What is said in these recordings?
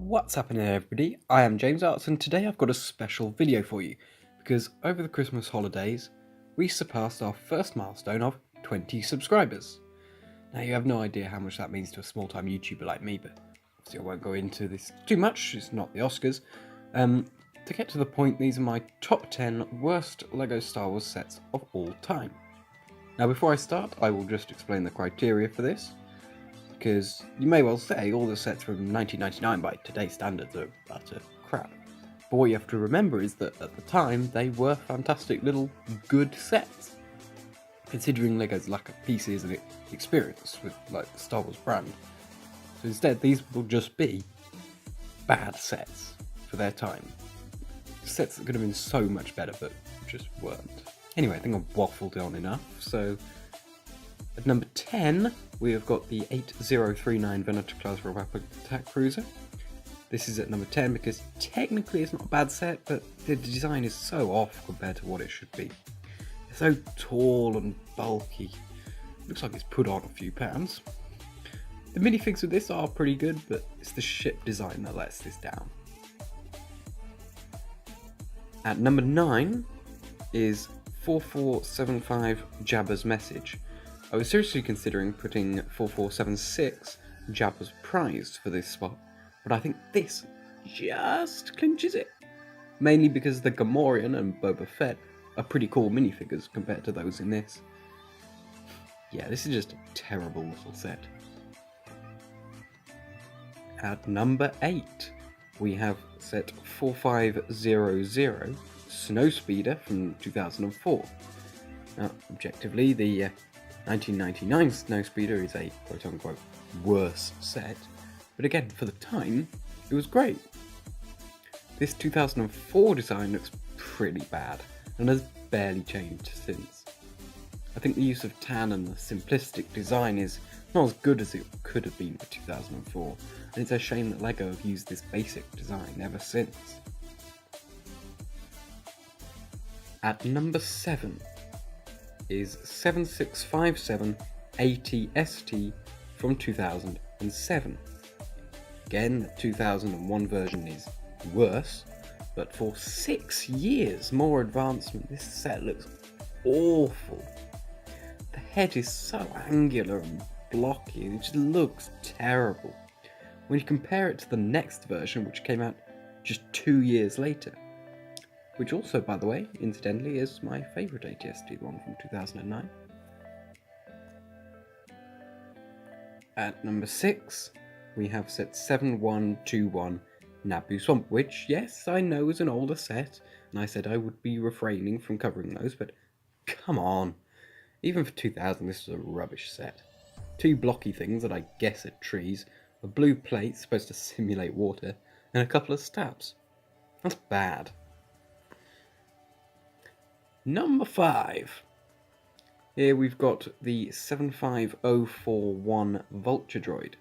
What's happening, everybody? I am JamesArts, and today I've got a special video for you because over the Christmas holidays we surpassed our first milestone of 20 subscribers. Now, you have no idea how much that means to a small-time YouTuber like me, but obviously I won't go into this too much. It's not the Oscars. To get to the point, these are my top 10 worst LEGO Star Wars sets of all time. Now, before I start, I will just explain the criteria for this, because you may well say all the sets from 1999 by today's standards are utter crap. But what you have to remember is that at the time they were fantastic little good sets, considering LEGO's lack of pieces and experience with like the Star Wars brand. So instead these will just be bad sets for their time. Sets that could have been so much better but just weren't. Anyway, I think I've waffled on enough, so at number 10, we have got the 8039 Venator-class Republic attack cruiser. This is at number 10 because technically it's not a bad set, but the design is so off compared to what it should be. It's so tall and bulky. Looks like it's put on a few pounds. The minifigs with this are pretty good, but it's the ship design that lets this down. At number 9 is 4475 Jabbas Message. I was seriously considering putting 4476 Jabbas Prize for this spot, but I think this just clinches it. Mainly because the Gamorrean and Boba Fett are pretty cool minifigures compared to those in this. Yeah, this is just a terrible little set. At number 8, we have set 4500 Snowspeeder from 2004. Now, objectively, the 1999 Snowspeeder is a quote-unquote worse set, but again, for the time, it was great. This 2004 design looks pretty bad, and has barely changed since. I think the use of tan and the simplistic design is not as good as it could have been for 2004, and it's a shame that LEGO have used this basic design ever since. At number 7, is 7657 ATST from 2007. Again, the 2001 version is worse, but for 6 years more advancement, this set looks awful. The head is so angular and blocky, it just looks terrible. When you compare it to the next version, which came out just 2 years later, which also, by the way, incidentally, is my favourite ATST, the one from 2009. At number 6, we have set 7121 Naboo Swamp, which, yes, I know is an older set, and I said I would be refraining from covering those, but come on. Even for 2000, this was a rubbish set. 2 blocky things that I guess are trees, a blue plate supposed to simulate water, and a couple of stabs. That's bad. Number 5. Here we've got the 75041 Vulture droid.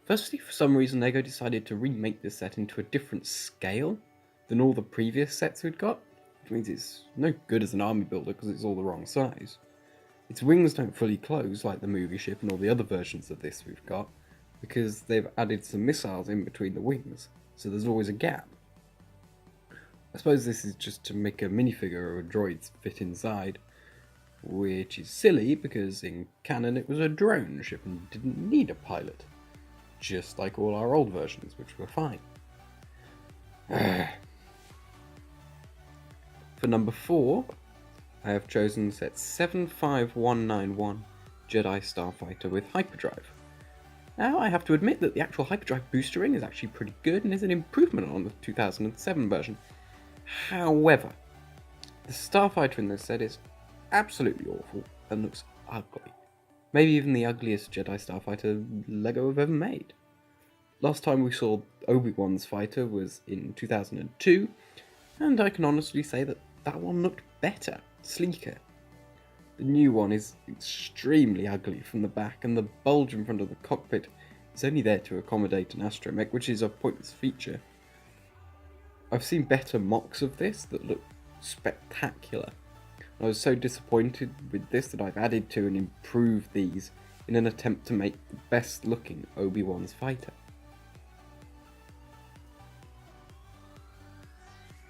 Firstly, for some reason LEGO decided to remake this set into a different scale than all the previous sets we'd got, which means it's no good as an army builder because it's all the wrong size. Its wings don't fully close like the movie ship and all the other versions of this we've got, because they've added some missiles in between the wings, so there's always a gap. I suppose this is just to make a minifigure of droids fit inside, which is silly because in canon it was a drone ship and didn't need a pilot, just like all our old versions, which were fine. For number 4, I have chosen set 75191 Jedi Starfighter with hyperdrive. Now, I have to admit that the actual hyperdrive booster ring is actually pretty good and is an improvement on the 2007 version. However, the Starfighter in this set is absolutely awful and looks ugly. Maybe even the ugliest Jedi Starfighter LEGO have ever made. Last time we saw Obi-Wan's fighter was in 2002, and I can honestly say that that one looked better, sleeker. The new one is extremely ugly from the back, and the bulge in front of the cockpit is only there to accommodate an astromech, which is a pointless feature. I've seen better mocks of this that look spectacular. I was so disappointed with this that I've added to and improved these in an attempt to make the best looking Obi-Wan's fighter.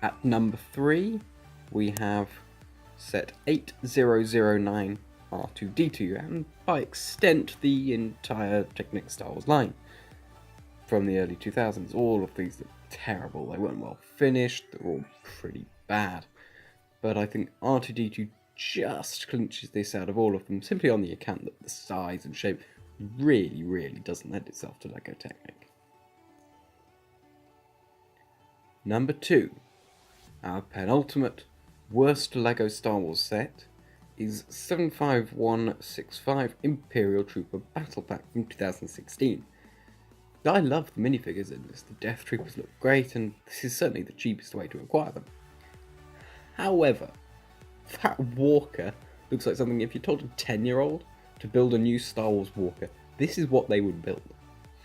At number 3, we have set 8009 R2-D2, and by extent the entire Technic Style line from the early 2000s. All of these are terrible, they weren't well finished, they're all pretty bad. But I think R2-D2 just clinches this out of all of them, simply on the account that the size and shape really doesn't lend itself to LEGO Technic. Number 2, our penultimate worst LEGO Star Wars set is 75165 Imperial Trooper Battle Pack from 2016. I love the minifigures in this, the Death Troopers look great, and this is certainly the cheapest way to acquire them. However, that walker looks like something if you told a 10-year-old to build a new Star Wars walker, this is what they would build.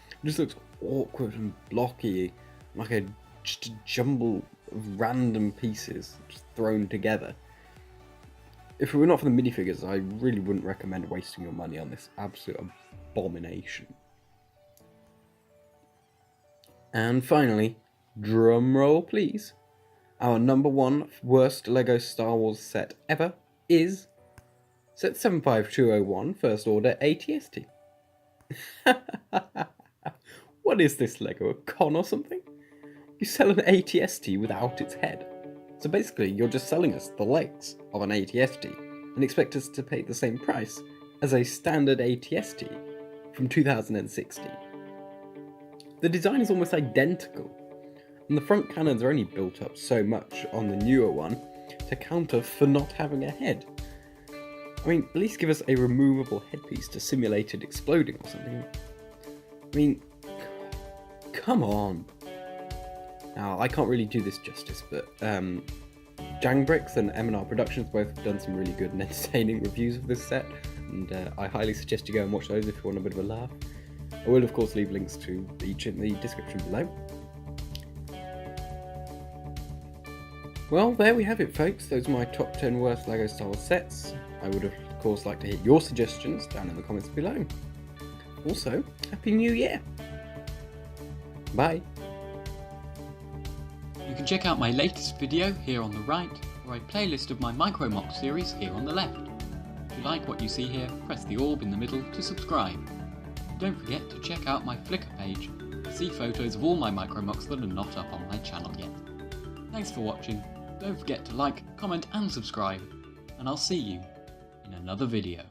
It just looks awkward and blocky, like just a jumble of random pieces just thrown together. If it were not for the minifigures, I really wouldn't recommend wasting your money on this absolute abomination. And finally, drumroll please, our number 1 worst LEGO Star Wars set ever is set 75201 First Order ATST. What is this LEGO, a con or something? You sell an ATST without its head. So basically you're just selling us the legs of an ATST and expect us to pay the same price as a standard ATST from 2016. The design is almost identical, and the front cannons are only built up so much on the newer one to counter for not having a head. I mean, at least give us a removable headpiece to simulate it exploding or something. I mean, come on. Now, I can't really do this justice, but JANGBRiCKS and MandRproductions both have done some really good and entertaining reviews of this set, and I highly suggest you go and watch those if you want a bit of a laugh. I will of course leave links to each in the description below. Well, there we have it folks, those are my top 10 worst LEGO Star Wars sets. I would of course like to hear your suggestions down in the comments below. Also, Happy New Year! Bye! You can check out my latest video here on the right, or a playlist of my MicroMock series here on the left. If you like what you see here, press the orb in the middle to subscribe. Don't forget to check out my Flickr page to see photos of all my MicroMocks that are not up on my channel yet. Thanks for watching, don't forget to like, comment and subscribe, and I'll see you in another video.